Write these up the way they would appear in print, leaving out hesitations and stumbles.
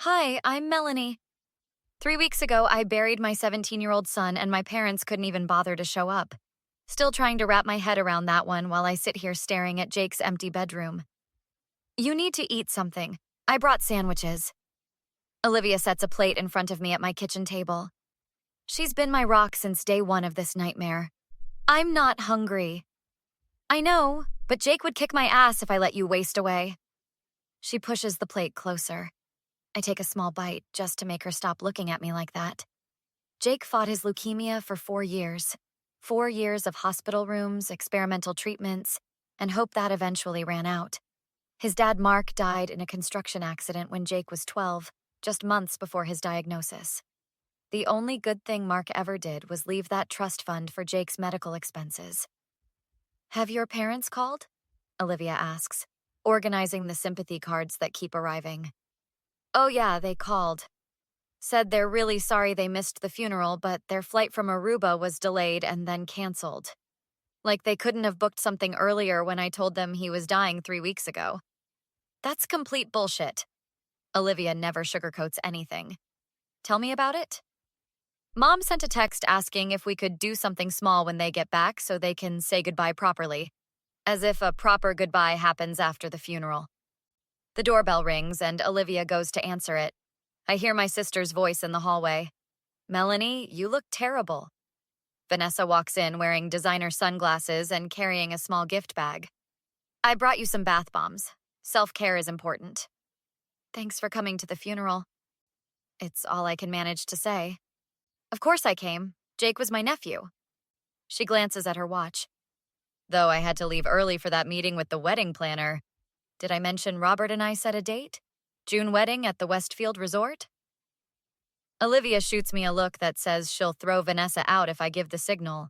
Hi, I'm Melanie. 3 weeks ago, I buried my 17-year-old son, and my parents couldn't even bother to show up. Still trying to wrap my head around that one while I sit here staring at Jake's empty bedroom. You need to eat something. I brought sandwiches. Olivia sets a plate in front of me at my kitchen table. She's been my rock since day one of this nightmare. I'm not hungry. I know, but Jake would kick my ass if I let you waste away. She pushes the plate closer. I take a small bite just to make her stop looking at me like that. Jake fought his leukemia for 4 years. 4 years of hospital rooms, experimental treatments, and hope that eventually ran out. His dad, Mark, died in a construction accident when Jake was 12, just months before his diagnosis. The only good thing Mark ever did was leave that trust fund for Jake's medical expenses. Have your parents called? Olivia asks, organizing the sympathy cards that keep arriving. Oh yeah, they called. Said they're really sorry they missed the funeral, but their flight from Aruba was delayed and then canceled. Like they couldn't have booked something earlier when I told them he was dying 3 weeks ago. That's complete bullshit. Olivia never sugarcoats anything. Tell me about it. Mom sent a text asking if we could do something small when they get back so they can say goodbye properly. As if a proper goodbye happens after the funeral. The doorbell rings and Olivia goes to answer it. I hear my sister's voice in the hallway. Melanie, you look terrible. Vanessa walks in wearing designer sunglasses and carrying a small gift bag. I brought you some bath bombs. Self-care is important. Thanks for coming to the funeral. It's all I can manage to say. Of course I came. Jake was my nephew. She glances at her watch. Though I had to leave early for that meeting with the wedding planner. Did I mention Robert and I set a date? June wedding at the Westfield Resort? Olivia shoots me a look that says she'll throw Vanessa out if I give the signal.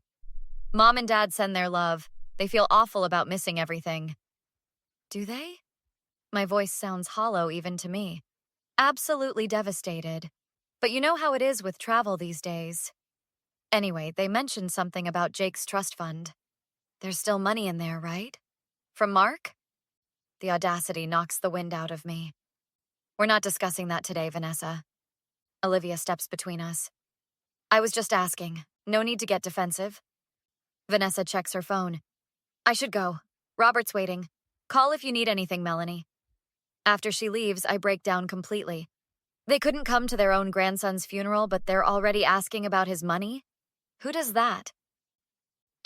Mom and Dad send their love. They feel awful about missing everything. Do they? My voice sounds hollow even to me. Absolutely devastated. But you know how it is with travel these days. Anyway, they mentioned something about Jake's trust fund. There's still money in there, right? From Mark? The audacity knocks the wind out of me. We're not discussing that today, Vanessa. Olivia steps between us. I was just asking. No need to get defensive. Vanessa checks her phone. I should go. Robert's waiting. Call if you need anything, Melanie. After she leaves, I break down completely. They couldn't come to their own grandson's funeral, but they're already asking about his money? Who does that?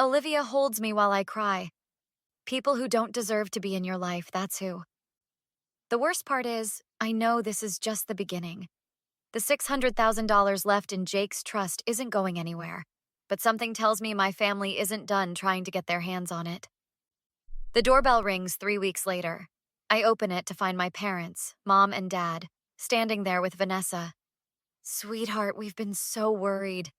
Olivia holds me while I cry. People who don't deserve to be in your life, that's who. The worst part is, I know this is just the beginning. The $600,000 left in Jake's trust isn't going anywhere, but something tells me my family isn't done trying to get their hands on it. The doorbell rings 3 weeks later. I open it to find my parents, Mom and Dad, standing there with Vanessa. Sweetheart, we've been so worried.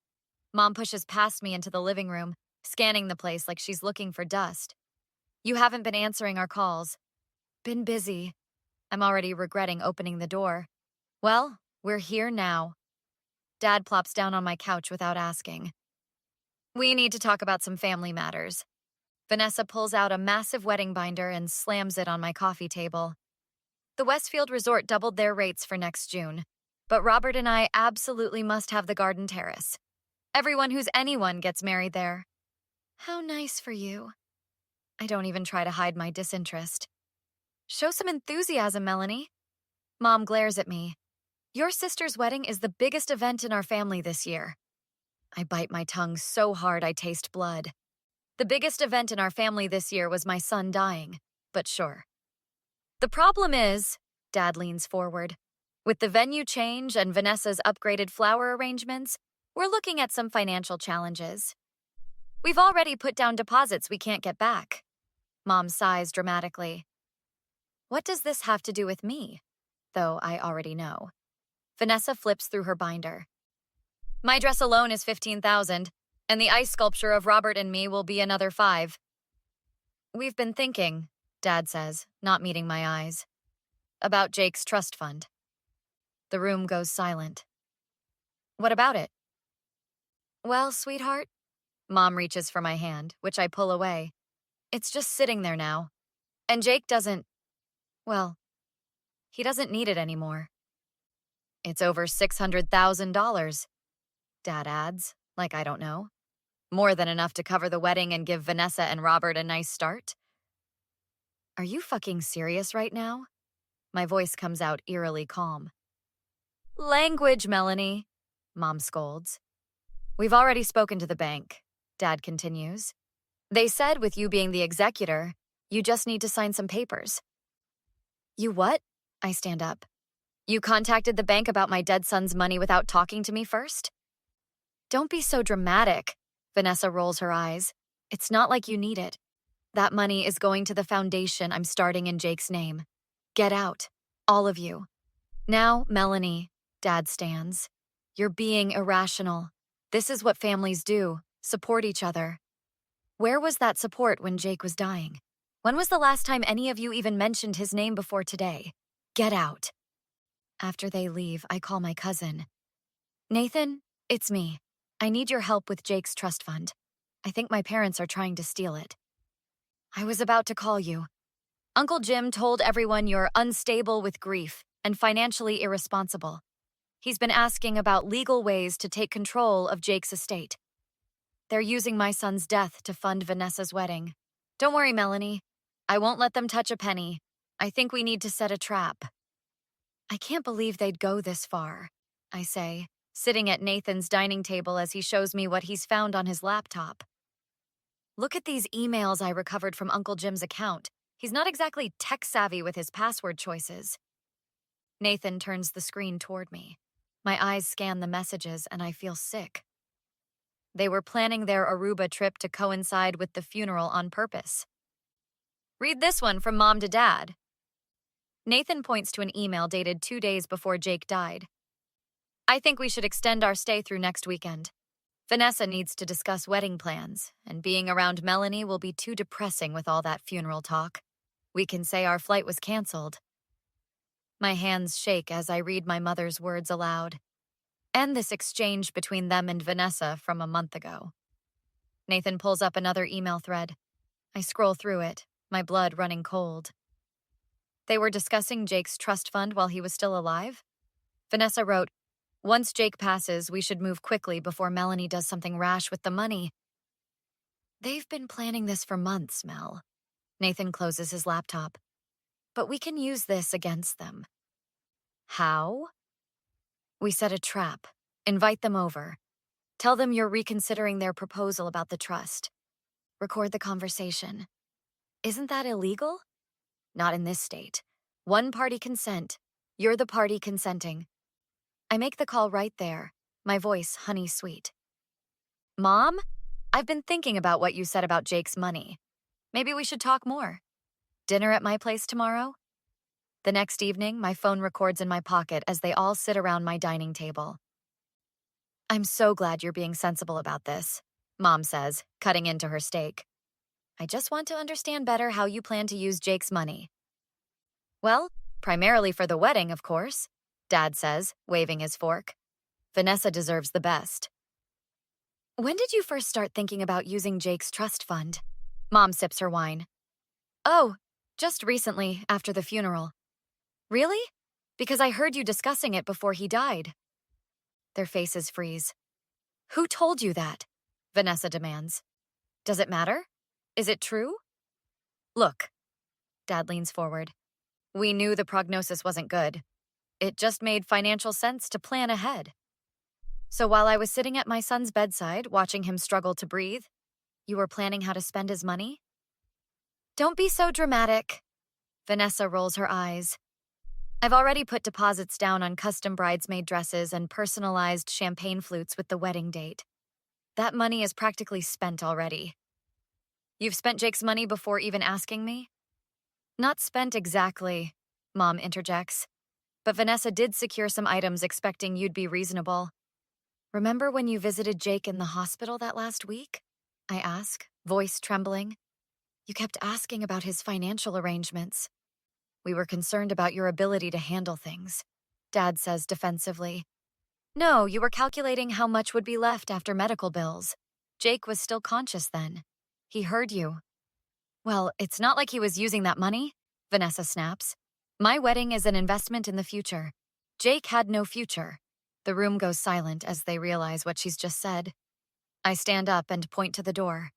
Mom pushes past me into the living room, scanning the place like she's looking for dust. You haven't been answering our calls. Been busy. I'm already regretting opening the door. Well, we're here now. Dad plops down on my couch without asking. We need to talk about some family matters. Vanessa pulls out a massive wedding binder and slams it on my coffee table. The Westfield Resort doubled their rates for next June, but Robert and I absolutely must have the garden terrace. Everyone who's anyone gets married there. How nice for you. I don't even try to hide my disinterest. Show some enthusiasm, Melanie. Mom glares at me. Your sister's wedding is the biggest event in our family this year. I bite my tongue so hard I taste blood. The biggest event in our family this year was my son dying, but sure. The problem is, Dad leans forward, with the venue change and Vanessa's upgraded flower arrangements, we're looking at some financial challenges. We've already put down deposits we can't get back. Mom sighs dramatically. What does this have to do with me? Though I already know. Vanessa flips through her binder. My dress alone is $15,000, and the ice sculpture of Robert and me will be another $5,000. We've been thinking, Dad says, not meeting my eyes, about Jake's trust fund. The room goes silent. What about it? Well, sweetheart, Mom reaches for my hand, which I pull away. It's just sitting there now. And Jake doesn't, well, he doesn't need it anymore. It's over $600,000, Dad adds, like I don't know. More than enough to cover the wedding and give Vanessa and Robert a nice start. Are you fucking serious right now? My voice comes out eerily calm. Language, Melanie, Mom scolds. We've already spoken to the bank, Dad continues. They said with you being the executor, you just need to sign some papers. You what? I stand up. You contacted the bank about my dead son's money without talking to me first? Don't be so dramatic, Vanessa rolls her eyes. It's not like you need it. That money is going to the foundation I'm starting in Jake's name. Get out, all of you. Now, Melanie, Dad stands. You're being irrational. This is what families do, support each other. Where was that support when Jake was dying? When was the last time any of you even mentioned his name before today? Get out. After they leave, I call my cousin. Nathan, it's me. I need your help with Jake's trust fund. I think my parents are trying to steal it. I was about to call you. Uncle Jim told everyone you're unstable with grief and financially irresponsible. He's been asking about legal ways to take control of Jake's estate. They're using my son's death to fund Vanessa's wedding. Don't worry, Melanie. I won't let them touch a penny. I think we need to set a trap. I can't believe they'd go this far, I say, sitting at Nathan's dining table as he shows me what he's found on his laptop. Look at these emails I recovered from Uncle Jim's account. He's not exactly tech-savvy with his password choices. Nathan turns the screen toward me. My eyes scan the messages and I feel sick. They were planning their Aruba trip to coincide with the funeral on purpose. Read this one from Mom to Dad. Nathan points to an email dated 2 days before Jake died. I think we should extend our stay through next weekend. Vanessa needs to discuss wedding plans, and being around Melanie will be too depressing with all that funeral talk. We can say our flight was canceled. My hands shake as I read my mother's words aloud. And this exchange between them and Vanessa from a month ago. Nathan pulls up another email thread. I scroll through it, my blood running cold. They were discussing Jake's trust fund while he was still alive? Vanessa wrote, once Jake passes, we should move quickly before Melanie does something rash with the money. They've been planning this for months, Mel. Nathan closes his laptop. But we can use this against them. How? We set a trap. Invite them over. Tell them you're reconsidering their proposal about the trust. Record the conversation. Isn't that illegal? Not in this state. One-party consent. You're the party consenting. I make the call right there, my voice honey-sweet. Mom, I've been thinking about what you said about Jake's money. Maybe we should talk more. Dinner at my place tomorrow? The next evening, my phone records in my pocket as they all sit around my dining table. I'm so glad you're being sensible about this, Mom says, cutting into her steak. I just want to understand better how you plan to use Jake's money. Well, primarily for the wedding, of course, Dad says, waving his fork. Vanessa deserves the best. When did you first start thinking about using Jake's trust fund? Mom sips her wine. Oh, just recently, after the funeral. Really? Because I heard you discussing it before he died. Their faces freeze. Who told you that? Vanessa demands. Does it matter? Is it true? Look. Dad leans forward. We knew the prognosis wasn't good. It just made financial sense to plan ahead. So while I was sitting at my son's bedside, watching him struggle to breathe, you were planning how to spend his money? Don't be so dramatic. Vanessa rolls her eyes. I've already put deposits down on custom bridesmaid dresses and personalized champagne flutes with the wedding date. That money is practically spent already. You've spent Jake's money before even asking me? Not spent exactly, Mom interjects. But Vanessa did secure some items expecting you'd be reasonable. Remember when you visited Jake in the hospital that last week? I ask, voice trembling. You kept asking about his financial arrangements. We were concerned about your ability to handle things, Dad says defensively. No, you were calculating how much would be left after medical bills. Jake was still conscious then. He heard you. Well, it's not like he was using that money, Vanessa snaps. My wedding is an investment in the future. Jake had no future. The room goes silent as they realize what she's just said. I stand up and point to the door.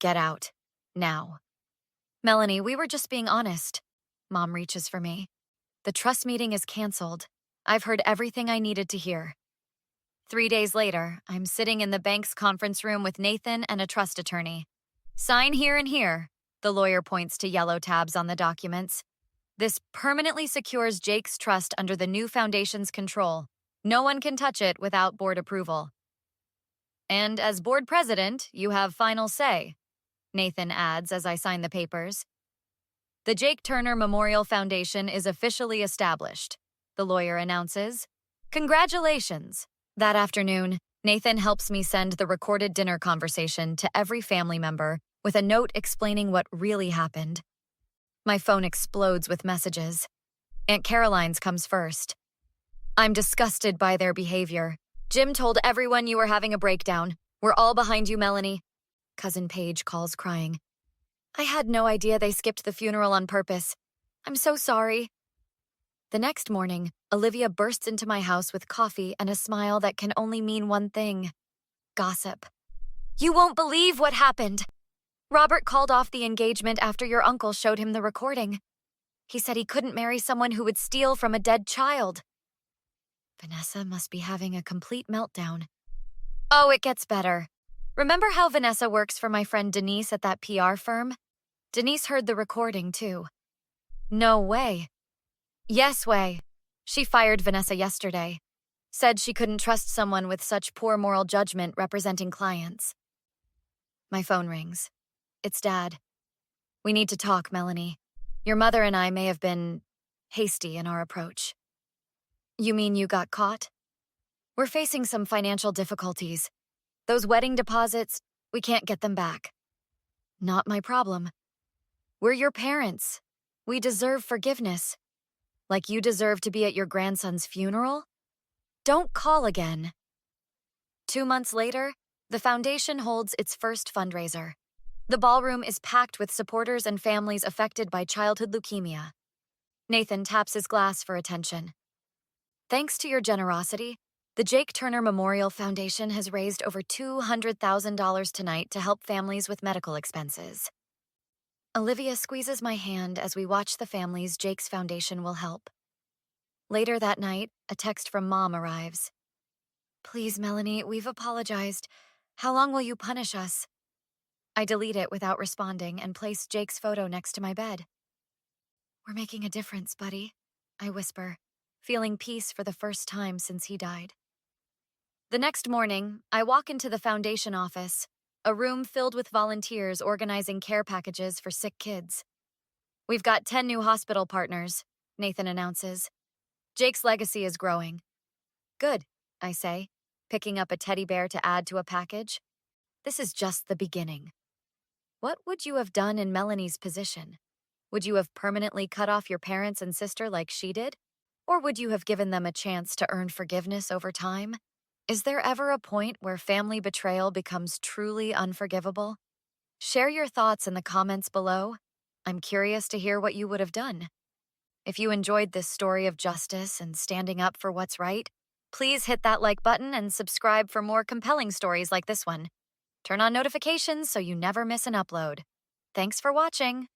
Get out. Now. Melanie, we were just being honest. Mom reaches for me. The trust meeting is canceled. I've heard everything I needed to hear. 3 days later, I'm sitting in the bank's conference room with Nathan and a trust attorney. Sign here and here. The lawyer points to yellow tabs on the documents. This permanently secures Jake's trust under the new foundation's control. No one can touch it without board approval. And as board president, you have final say, Nathan adds as I sign the papers. The Jake Turner Memorial Foundation is officially established, the lawyer announces. Congratulations. That afternoon, Nathan helps me send the recorded dinner conversation to every family member with a note explaining what really happened. My phone explodes with messages. Aunt Caroline's comes first. I'm disgusted by their behavior. Jim told everyone you were having a breakdown. We're all behind you, Melanie. Cousin Paige calls crying. I had no idea they skipped the funeral on purpose. I'm so sorry. The next morning, Olivia bursts into my house with coffee and a smile that can only mean one thing. Gossip. You won't believe what happened. Robert called off the engagement after your uncle showed him the recording. He said he couldn't marry someone who would steal from a dead child. Vanessa must be having a complete meltdown. Oh, it gets better. Remember how Vanessa works for my friend Denise at that PR firm? Denise heard the recording, too. No way. Yes way. She fired Vanessa yesterday. Said she couldn't trust someone with such poor moral judgment representing clients. My phone rings. It's Dad. We need to talk, Melanie. Your mother and I may have been hasty in our approach. You mean you got caught? We're facing some financial difficulties. Those wedding deposits, we can't get them back. Not my problem. We're your parents. We deserve forgiveness. Like you deserve to be at your grandson's funeral? Don't call again. 2 months later, the foundation holds its first fundraiser. The ballroom is packed with supporters and families affected by childhood leukemia. Nathan taps his glass for attention. Thanks to your generosity, the Jake Turner Memorial Foundation has raised over $200,000 tonight to help families with medical expenses. Olivia squeezes my hand as we watch the families Jake's foundation will help. Later that night, a text from Mom arrives. Please, Melanie, we've apologized. How long will you punish us? I delete it without responding and place Jake's photo next to my bed. We're making a difference, buddy, I whisper, feeling peace for the first time since he died. The next morning, I walk into the foundation office, a room filled with volunteers organizing care packages for sick kids. We've got 10 new hospital partners, Nathan announces. Jake's legacy is growing. Good, I say, picking up a teddy bear to add to a package. This is just the beginning. What would you have done in Melanie's position? Would you have permanently cut off your parents and sister like she did? Or would you have given them a chance to earn forgiveness over time? Is there ever a point where family betrayal becomes truly unforgivable? Share your thoughts in the comments below. I'm curious to hear what you would have done. If you enjoyed this story of justice and standing up for what's right, please hit that like button and subscribe for more compelling stories like this one. Turn on notifications so you never miss an upload. Thanks for watching.